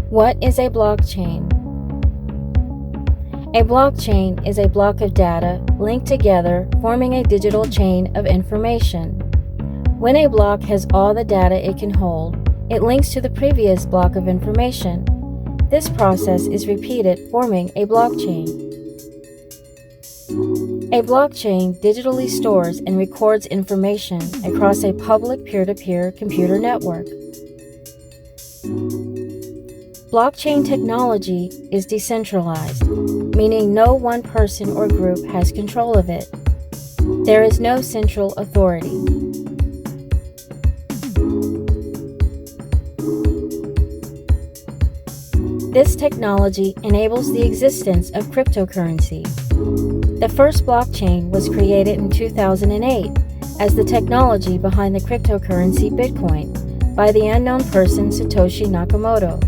What is a blockchain? A blockchain is a block of data linked together, forming a digital chain of information. When a block has all the data it can hold, it links to the previous block of information. This process is repeated, forming a blockchain. A blockchain digitally stores and records information across a public peer-to-peer computer network. Blockchain technology is decentralized, meaning no one person or group has control of it. There is no central authority. This technology enables the existence of cryptocurrency. The first blockchain was created in 2008 as the technology behind the cryptocurrency Bitcoin by the unknown person Satoshi Nakamoto.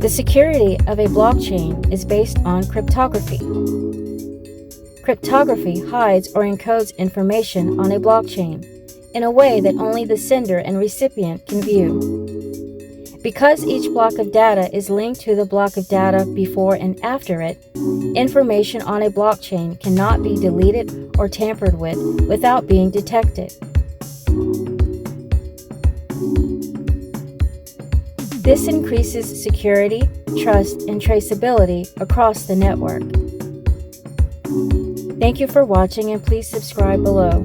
The security of a blockchain is based on cryptography. Cryptography hides or encodes information on a blockchain in a way that only the sender and recipient can view. Because each block of data is linked to the block of data before and after it, information on a blockchain cannot be deleted or tampered with without being detected. This increases security, trust, and traceability across the network. Thank you for watching, and please subscribe below.